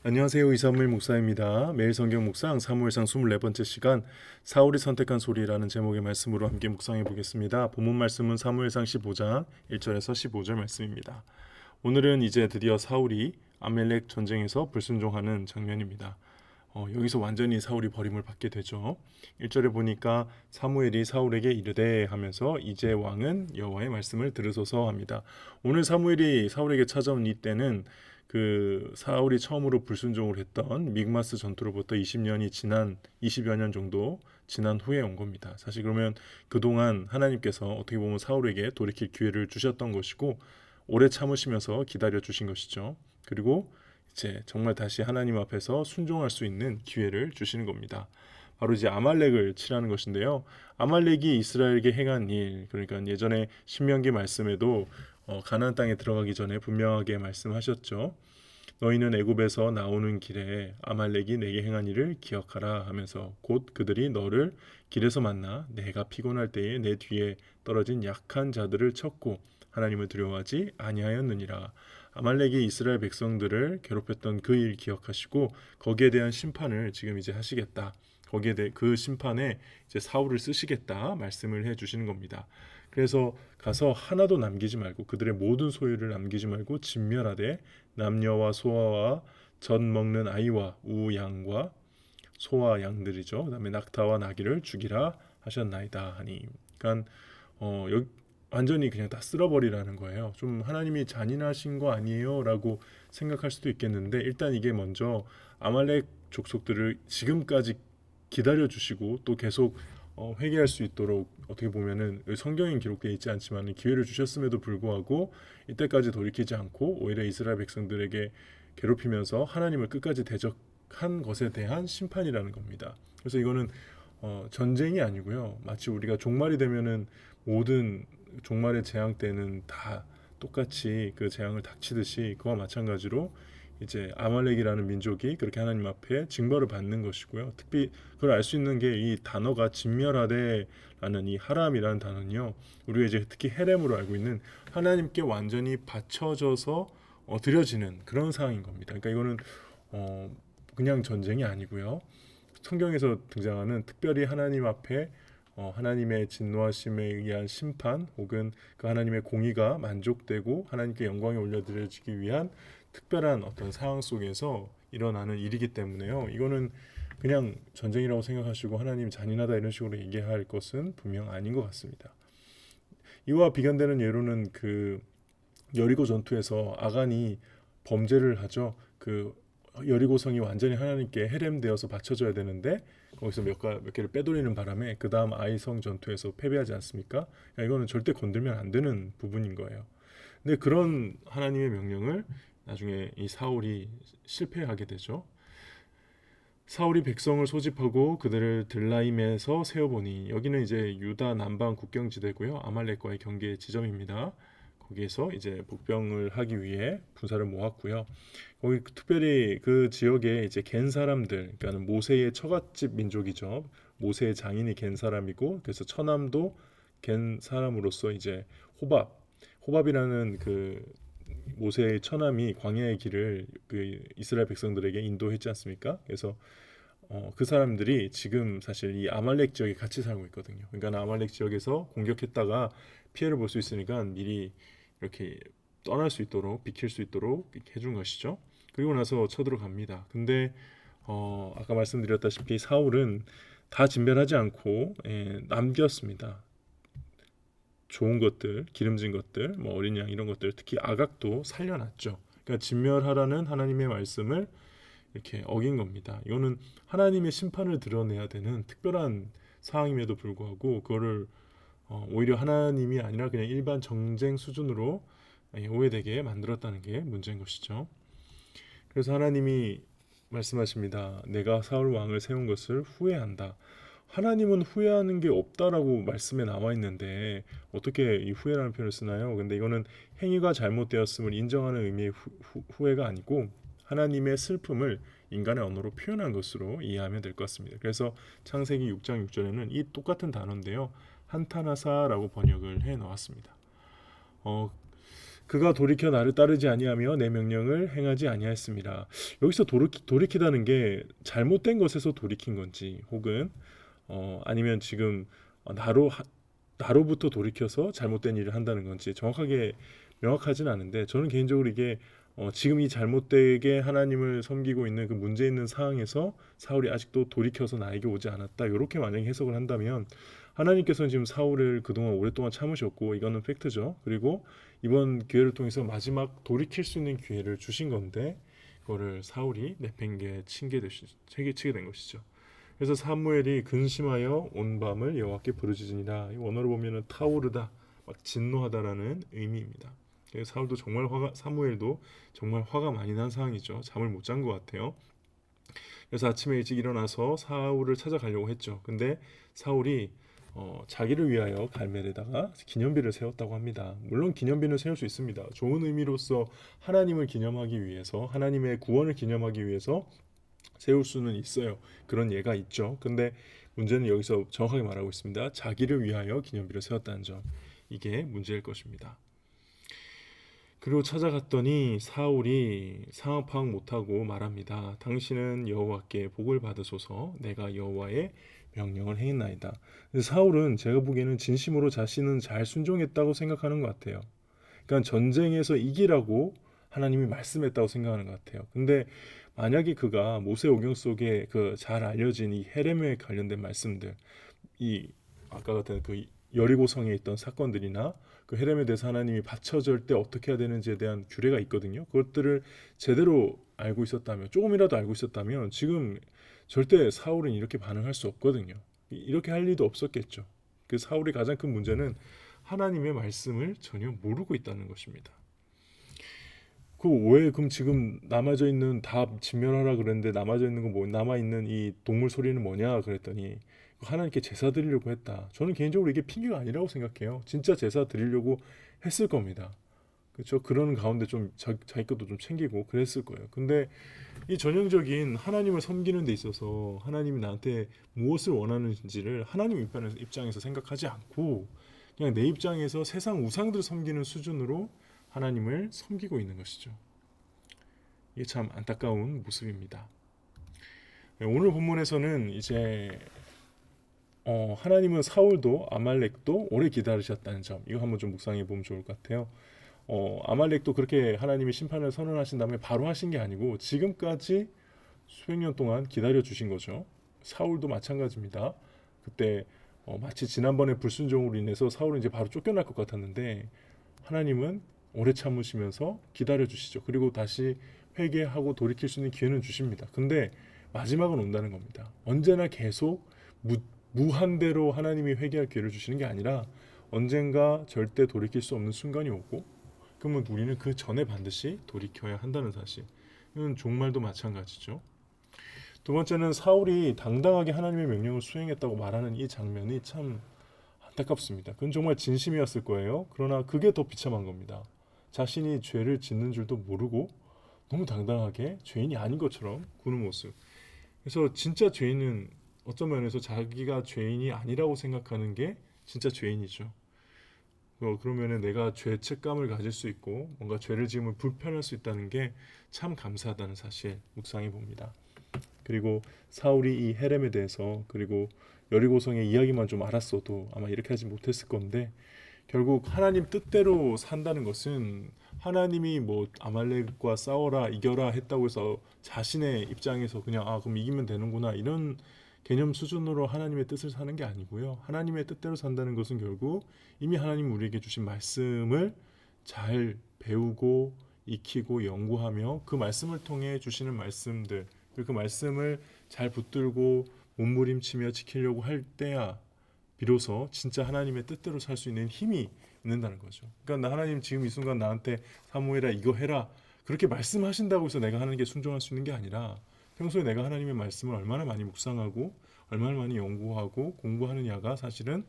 안녕하세요. 이사무엘 목사입니다. 매일 성경 묵상 사무엘상 24번째 시간 사울이 선택한 소리라는 제목의 말씀으로 함께 묵상해 보겠습니다. 본문 말씀은 사무엘상 15장 1절에서 15절 말씀입니다. 오늘은 이제 드디어 사울이 아말렉 전쟁에서 불순종하는 장면입니다. 여기서 완전히 사울이 버림을 받게 되죠. 1절에 보니까 사무엘이 사울에게 이르되 하면서 이제 왕은 여호와의 말씀을 들으소서 합니다. 오늘 사무엘이 사울에게 찾아온 이때는 그 사울이 처음으로 불순종을 했던 믹마스 전투로부터 20여 년 정도 지난 후에 온 겁니다. 사실 그러면 그동안 하나님께서 어떻게 보면 사울에게 돌이킬 기회를 주셨던 것이고 오래 참으시면서 기다려 주신 것이죠. 그리고 이제 정말 다시 하나님 앞에서 순종할 수 있는 기회를 주시는 겁니다. 바로 이제 아말렉을 치라는 것인데요. 아말렉이 이스라엘에게 행한 일, 그러니까 예전에 신명기 말씀에도 가나안 땅에 들어가기 전에 분명하게 말씀하셨죠. 너희는 애굽에서 나오는 길에 아말렉이 내게 행한 일을 기억하라 하면서 곧 그들이 너를 길에서 만나 내가 피곤할 때에 내 뒤에 떨어진 약한 자들을 쳤고 하나님을 두려워하지 아니하였느니라. 아말렉이 이스라엘 백성들을 괴롭혔던 그 일 기억하시고 거기에 대한 심판을 지금 이제 하시겠다. 거기에 대해 그 심판에 이제 사울을 쓰시겠다 말씀을 해 주시는 겁니다. 그래서 가서 하나도 남기지 말고 그들의 모든 소유를 남기지 말고 진멸하되 남녀와 소아와 젖 먹는 아이와 우양과 소와 양들이죠. 그다음에 낙타와 나귀를 죽이라 하셨나이다 하니. 그러니까 여기 완전히 그냥 다 쓸어버리라는 거예요. 좀 하나님이 잔인하신 거 아니에요라고 생각할 수도 있겠는데 일단 이게 먼저 아말렉 족속들을 지금까지 기다려 주시고 또 계속 회개할 수 있도록 어떻게 보면은 성경에 기록되어 있지 않지만 기회를 주셨음에도 불구하고 이때까지 돌이키지 않고 오히려 이스라엘 백성들에게 괴롭히면서 하나님을 끝까지 대적한 것에 대한 심판이라는 겁니다. 그래서 이거는 전쟁이 아니고요. 마치 우리가 종말이 되면은 모든 종말의 재앙 때는 다 똑같이 그 재앙을 닥치듯이 그와 마찬가지로 이제 아말렉이라는 민족이 그렇게 하나님 앞에 징벌을 받는 것이고요. 특히 그걸 알 수 있는 게 이 단어가 진멸하되라는 이 하람이라는 단어는요. 우리가 이제 특히 헤렘으로 알고 있는 하나님께 완전히 바쳐져서 드려지는 그런 상황인 겁니다. 그러니까 이거는 어, 그냥 전쟁이 아니고요. 성경에서 등장하는 특별히 하나님 앞에 하나님의 진노하심에 의한 심판 혹은 그 하나님의 공의가 만족되고 하나님께 영광이 올려드려지기 위한 특별한 어떤 상황 속에서 일어나는 일이기 때문에요. 이거는 그냥 전쟁이라고 생각하시고 하나님 잔인하다 이런 식으로 얘기할 것은 분명 아닌 것 같습니다. 이와 비견되는 예로는 그 여리고 전투에서 아간이 범죄를 하죠. 그 여리고성이 완전히 하나님께 헤렘되어서 바쳐져야 되는데 거기서 몇 개를 빼돌리는 바람에 그 다음 아이성 전투에서 패배하지 않습니까? 그러니까 이거는 절대 건들면 안 되는 부분인 거예요. 근데 그런 하나님의 명령을 나중에 이 사울이 실패하게 되죠. 사울이 백성을 소집하고 그들을 들라임에서 세워보니 여기는 이제 유다 남방 국경지대고요. 아말렉과의 경계 지점입니다. 거기에서 이제 복병을 하기 위해 군사를 모았고요. 거기 특별히 그 지역에 이제 갠 사람들, 그러니까 모세의 처갓집 민족이죠. 모세의 장인이 갠 사람이고, 그래서 처남도 갠 사람으로서 이제 호밥이라는 그 모세의 처남이 광야의 길을 그 이스라엘 백성들에게 인도했지 않습니까? 그래서 그 사람들이 지금 사실 이 아말렉 지역에 같이 살고 있거든요. 그러니까 아말렉 지역에서 공격했다가 피해를 볼 수 있으니까 미리 이렇게 떠날 수 있도록 비킬 수 있도록 이렇게 해준 것이죠. 그리고 나서 쳐들어갑니다. 근데 아까 말씀드렸다시피 사울은 다 진멸하지 않고 남겼습니다. 좋은 것들, 기름진 것들, 뭐 어린 양 이런 것들, 특히 아각도 살려놨죠. 그러니까 진멸하라는 하나님의 말씀을 이렇게 어긴 겁니다. 이거는 하나님의 심판을 드러내야 되는 특별한 상황임에도 불구하고 그거를 오히려 하나님이 아니라 그냥 일반 정쟁 수준으로 오해되게 만들었다는 게 문제인 것이죠. 그래서 하나님이 말씀하십니다. 내가 사울 왕을 세운 것을 후회한다. 하나님은 후회하는 게 없다라고 말씀에 나와 있는데 어떻게 이 후회라는 표현을 쓰나요? 근데 이거는 행위가 잘못되었음을 인정하는 의미의 후회가 아니고 하나님의 슬픔을 인간의 언어로 표현한 것으로 이해하면 될 것 같습니다. 그래서 창세기 6장 6절에는 이 똑같은 단어인데요. 한타나사라고 번역을 해 놓았습니다. 어, 그가 돌이켜 나를 따르지 아니하며 내 명령을 행하지 아니하였습니다. 여기서 돌이키다는 게 잘못된 것에서 돌이킨 건지 혹은 아니면 지금 나로부터 돌이켜서 잘못된 일을 한다는 건지 정확하게 명확하진 않은데 저는 개인적으로 이게 지금 이 잘못되게 하나님을 섬기고 있는 그 문제 있는 상황에서 사울이 아직도 돌이켜서 나에게 오지 않았다 이렇게 만약에 해석을 한다면 하나님께서는 지금 사울을 그동안 오랫동안 참으셨고 이거는 팩트죠. 그리고 이번 기회를 통해서 마지막 돌이킬 수 있는 기회를 주신 건데 그거를 사울이 내팽개 치게 된 것이죠. 그래서 사무엘이 근심하여 온 밤을 여호와께 부르짖으니라. 이 원어로 보면은 타오르다, 막 진노하다라는 의미입니다. 사울도 정말 사무엘도 정말 화가 많이 난 상황이죠. 잠을 못 잔 것 같아요. 그래서 아침에 일찍 일어나서 사울을 찾아가려고 했죠. 근데 사울이 자기를 위하여 갈멜에다가 기념비를 세웠다고 합니다. 물론 기념비는 세울 수 있습니다. 좋은 의미로서 하나님을 기념하기 위해서 하나님의 구원을 기념하기 위해서 세울 수는 있어요. 그런 예가 있죠. 근데 문제는 여기서 정확하게 말하고 있습니다. 자기를 위하여 기념비를 세웠다는 점. 이게 문제일 것입니다. 그리고 찾아갔더니 사울이 상황 파악 못하고 말합니다. 당신은 여호와께 복을 받으소서. 내가 여호와의 명령을 행했나이다. 사울은 제가 보기에는 진심으로 자신은 잘 순종했다고 생각하는 것 같아요. 그러니까 전쟁에서 이기라고 하나님이 말씀했다고 생각하는 것 같아요. 근데 만약에 그가 모세오경 속에 그 잘 알려진 이 헤렘에 관련된 말씀들, 이 아까 같은 그 여리고성에 있던 사건들이나 그 헤렘에 대해서 하나님이 받쳐줄 때 어떻게 해야 되는지에 대한 규례가 있거든요. 그것들을 제대로 알고 있었다면, 조금이라도 알고 있었다면 지금 절대 사울은 이렇게 반응할 수 없거든요. 이렇게 할 리도 없었겠죠. 그 사울의 가장 큰 문제는 하나님의 말씀을 전혀 모르고 있다는 것입니다. 왜 그럼 지금 남아져 있는 다 진멸하라 그랬는데 남아져 있는 건 뭐 남아 있는 이 동물 소리는 뭐냐 그랬더니 하나님께 제사 드리려고 했다. 저는 개인적으로 이게 핑계가 아니라고 생각해요. 진짜 제사 드리려고 했을 겁니다. 그렇죠? 그러는 가운데 좀 자기 것도 좀 챙기고 그랬을 거예요. 근데 이 전형적인 하나님을 섬기는 데 있어서 하나님이 나한테 무엇을 원하는지를 하나님 입장에서 생각하지 않고 그냥 내 입장에서 세상 우상들을 섬기는 수준으로 하나님을 섬기고 있는 것이죠. 이게 참 안타까운 모습입니다. 오늘 본문에서는 이제 하나님은 사울도 아말렉도 오래 기다리셨다는 점 이거 한번 좀 묵상해 보면 좋을 것 같아요. 아말렉도 그렇게 하나님의 심판을 선언하신 다음에 바로 하신 게 아니고 지금까지 수백 년 동안 기다려 주신 거죠. 사울도 마찬가지입니다. 그때 마치 지난번에 불순종으로 인해서 사울은 이제 바로 쫓겨날 것 같았는데 하나님은 오래 참으시면서 기다려 주시죠. 그리고 다시 회개하고 돌이킬 수 있는 기회는 주십니다. 근데 마지막은 온다는 겁니다. 언제나 계속 무한대로 하나님이 회개할 기회를 주시는 게 아니라 언젠가 절대 돌이킬 수 없는 순간이 오고 그러면 우리는 그 전에 반드시 돌이켜야 한다는 사실. 이건 종말도 마찬가지죠. 두 번째는 사울이 당당하게 하나님의 명령을 수행했다고 말하는 이 장면이 참 안타깝습니다. 그건 정말 진심이었을 거예요. 그러나 그게 더 비참한 겁니다. 자신이 죄를 짓는 줄도 모르고 너무 당당하게 죄인이 아닌 것처럼 구는 모습. 그래서 진짜 죄인은 어떤 면에서 자기가 죄인이 아니라고 생각하는 게 진짜 죄인이죠. 그러면은 내가 죄책감을 가질 수 있고 뭔가 죄를 지으면 불편할 수 있다는 게 참 감사하다는 사실 묵상해 봅니다. 그리고 사울이 이 헤렘에 대해서 그리고 여리고성의 이야기만 좀 알았어도 아마 이렇게 하지 못했을 건데 결국 하나님 뜻대로 산다는 것은 하나님이 뭐 아말렉과 싸워라 이겨라 했다고 해서 자신의 입장에서 그냥 그럼 이기면 되는구나 이런 개념 수준으로 하나님의 뜻을 사는 게 아니고요. 하나님의 뜻대로 산다는 것은 결국 이미 하나님 우리에게 주신 말씀을 잘 배우고 익히고 연구하며 그 말씀을 통해 주시는 말씀들 그 말씀을 잘 붙들고 몸부림치며 지키려고 할 때야 비로소 진짜 하나님의 뜻대로 살 수 있는 힘이 있는다는 거죠. 그러니까 하나님 지금 이 순간 나한테 사무엘아 이거 해라 그렇게 말씀하신다고 해서 내가 하는 게 순종할 수 있는 게 아니라 평소에 내가 하나님의 말씀을 얼마나 많이 묵상하고 얼마나 많이 연구하고 공부하느냐가 사실은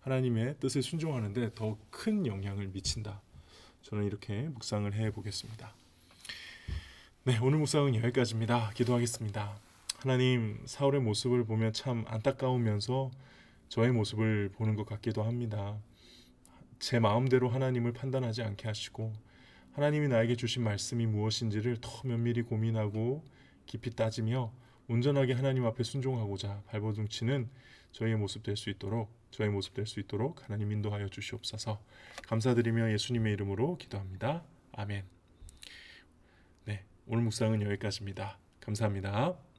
하나님의 뜻을 순종하는데 더 큰 영향을 미친다. 저는 이렇게 묵상을 해보겠습니다. 네, 오늘 묵상은 여기까지입니다. 기도하겠습니다. 하나님, 사울의 모습을 보면 참 안타까우면서 저의 모습을 보는 것 같기도 합니다. 제 마음대로 하나님을 판단하지 않게 하시고 하나님이 나에게 주신 말씀이 무엇인지를 더 면밀히 고민하고 깊이 따지며 온전하게 하나님 앞에 순종하고자 발버둥치는 저희의 모습 될 수 있도록 하나님 인도하여 주시옵소서. 감사드리며 예수님의 이름으로 기도합니다. 아멘. 네, 오늘 묵상은 여기까지입니다. 감사합니다.